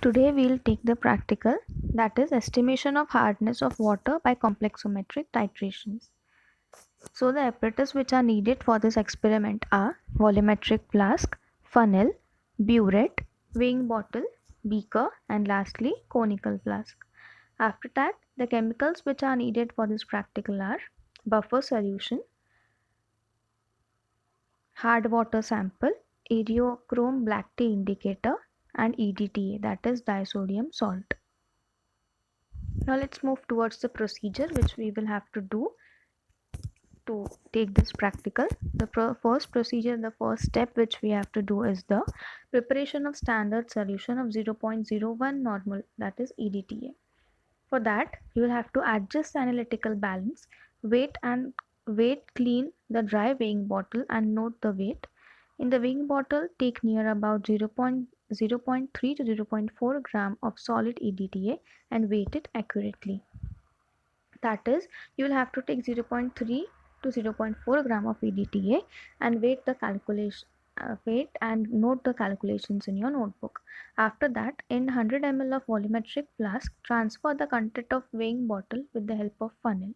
Today we'll take the practical, that is estimation of hardness of water by complexometric titrations. So the apparatus which are needed for this experiment are volumetric flask, funnel, burette, weighing bottle, beaker, and lastly conical flask. After that, the chemicals which are needed for this practical are buffer solution, hard water sample, ideochrome black tea indicator, and EDTA, that is disodium salt. Now let's move towards the procedure which we will have to do to take this practical. The first procedure, the first step which we have to do is the preparation of standard solution of 0.01 normal, that is EDTA. For that, you will have to adjust the analytical balance, weight clean the dry weighing bottle and note the weight. In the weighing bottle, take near about 0.3 to 0.4 gram of solid EDTA and weight it accurately. That is, you will have to take 0.3 to 0.4 gram of EDTA and weight and note the calculations in your notebook. After that, in 100 ml of volumetric flask, transfer the content of weighing bottle with the help of funnel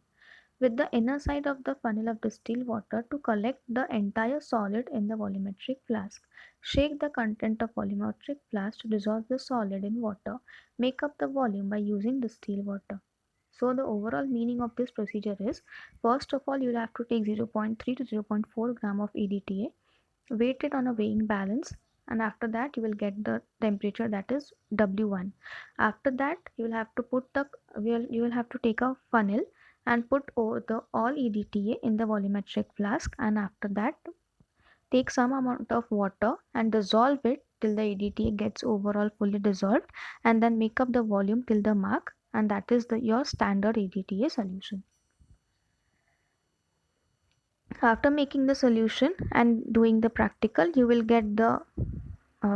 with the inner side of the funnel of distilled water to collect the entire solid in the volumetric flask. Shake the content of volumetric flask to dissolve the solid in water. Make up the volume by using distilled water. So the overall meaning of this procedure is, first of all, you will have to take 0.3 to 0.4 gram of EDTA, weight it on a weighing balance, and after that you will get the temperature, that is W1. After that you will have to take a funnel and put all EDTA in the volumetric flask, and after that take some amount of water and dissolve it till the EDTA gets overall fully dissolved, and then make up the volume till the mark, and that is your standard EDTA solution. After making the solution and doing the practical, you will get the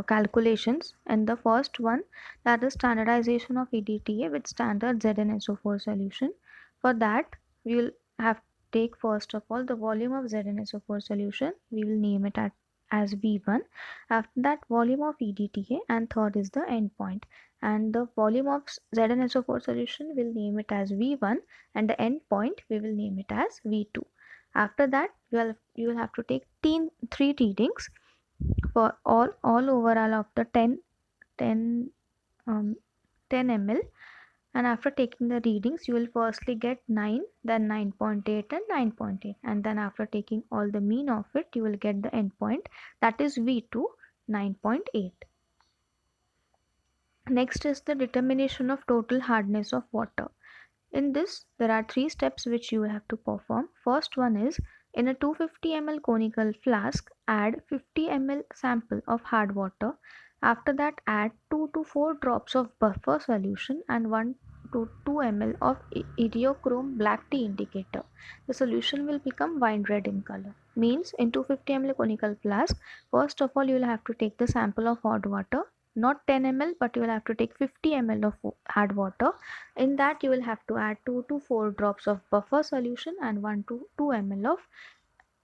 calculations, and the first one, that is standardization of EDTA with standard ZnSO4 solution. For that, we will have to take first of all the volume of ZnSO4 solution. We will name it as V1. After that, volume of EDTA, and third is the endpoint. And the volume of ZnSO4 solution will name it as V1, and the endpoint we will name it as V2. After that, you will have to take three readings for all overall of the 10 ml, and after taking the readings you will firstly get 9, then 9.8 and 9.8, and then after taking all the mean of it you will get the endpoint, that is V2 9.8. Next is the determination of total hardness of water. In this, there are three steps which you have to perform. First one is, in a 250 ml conical flask, add 50 ml sample of hard water. After that, add 2 to 4 drops of buffer solution and 1 to 2 ml of ideochrome black tea indicator. The solution will become wine red in color. Means, in 250 ml conical flask, first of all you will have to take the sample of hot water, not 10 ml, but you will have to take 50 ml of hard water. In that you will have to add 2 to 4 drops of buffer solution and 1 to 2 ml of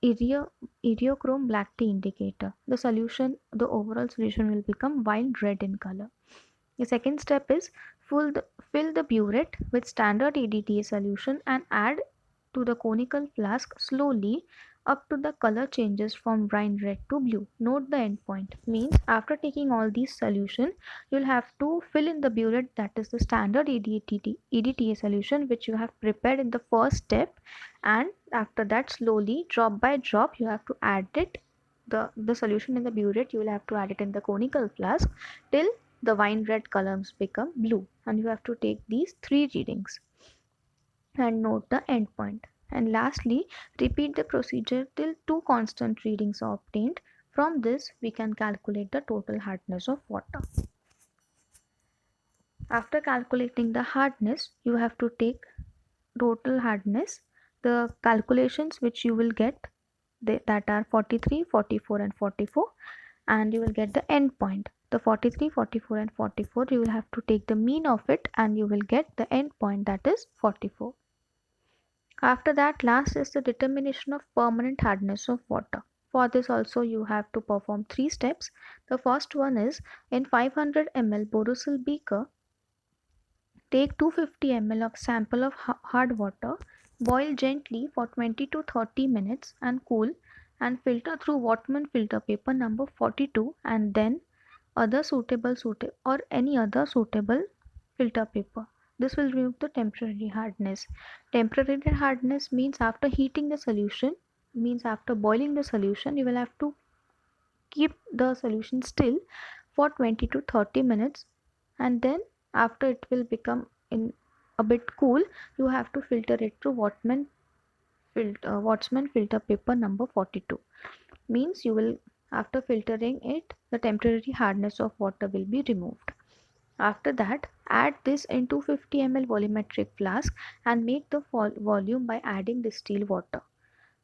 ideochrome black tea indicator. The overall solution will become wine red in color. The second step is, fill the burette with standard EDTA solution and add to the conical flask slowly up to the color changes from wine red to blue. Note the endpoint. Means, after taking all these solution, you will have to fill in the burette, that is the standard EDTA solution which you have prepared in the first step, and after that slowly drop by drop you have to add it, the solution in the burette you will have to add it in the conical flask till the wine red colors become blue, and you have to take these three readings and note the endpoint. And lastly, repeat the procedure till two constant readings are obtained. From this, we can calculate the total hardness of water. After calculating the hardness, you have to take total hardness, the calculations which you will get, that are 43, 44 and 44, and you will get the endpoint. The 43, 44 and 44, you will have to take the mean of it and you will get the endpoint, that is 44. After that, last is the determination of permanent hardness of water. For this also you have to perform three steps. The first one is, in 500 ml Borosil beaker, take 250 ml of sample of hard water, boil gently for 20 to 30 minutes and cool, and filter through Whatman filter paper number 42, and then other suitable or any other suitable filter paper. This will remove the temporary hardness. Temporary hardness means after heating the solution, means after boiling the solution, you will have to keep the solution still for 20 to 30 minutes, and then after it will become in a bit cool, you have to filter it through Wattsman filter paper number 42. Means you will, after filtering it, the temporary hardness of water will be removed. After that, add this in 250 ml volumetric flask and make the volume by adding distilled water.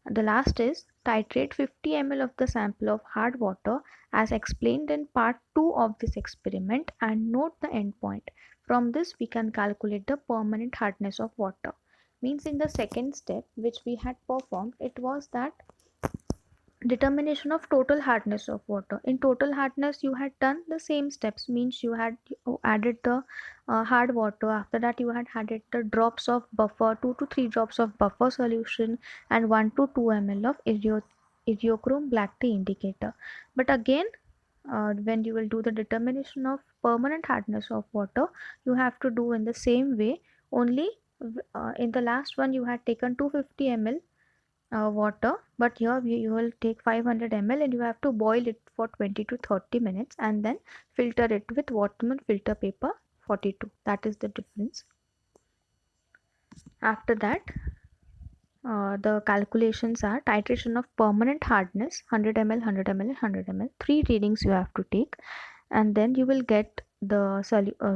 The last is, titrate 50 ml of the sample of hard water as explained in part 2 of this experiment and note the endpoint. From this we can calculate the permanent hardness of water. Means in the second step which we had performed, it was that determination of total hardness of water. In total hardness you had done the same steps, means you had added the hard water. After that you had added the drops of buffer, 2 to 3 drops of buffer solution, and 1 to 2 ml of idiochrome black tea indicator. But again, when you will do the determination of permanent hardness of water, you have to do in the same way, only in the last one you had taken 250 ml water, but here you will take 500 ml and you have to boil it for 20 to 30 minutes and then filter it with Whatman filter paper 42. That is the difference. After that, the calculations are titration of permanent hardness 100 ml, 100 ml, 100 ml. 3 readings you have to take, and then you will get the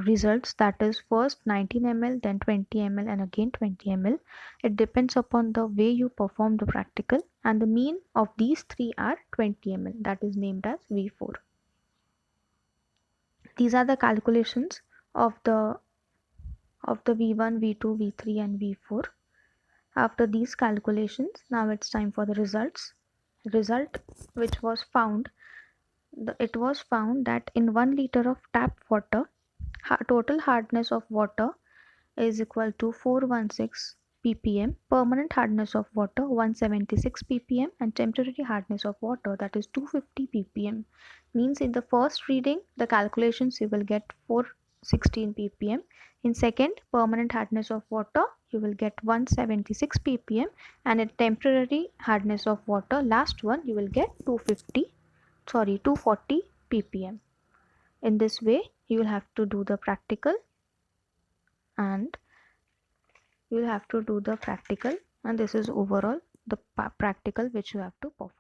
results, that is first 19 ml, then 20 ml, and again 20 ml. It depends upon the way you perform the practical, and the mean of these three are 20 ml, that is named as V4. These are the calculations of the V1, V2, V3 and V4. After these calculations, now it's time for the result which was found. It was found that in 1 liter of tap water, total hardness of water is equal to 416 ppm, permanent hardness of water 176 ppm, and temporary hardness of water, that is 250 ppm. Means in the first reading the calculations you will get 416 ppm. In second, permanent hardness of water you will get 176 ppm, and in temporary hardness of water, last one, you will get 240 ppm. In this way you will have to do the practical, and this is overall the practical which you have to perform.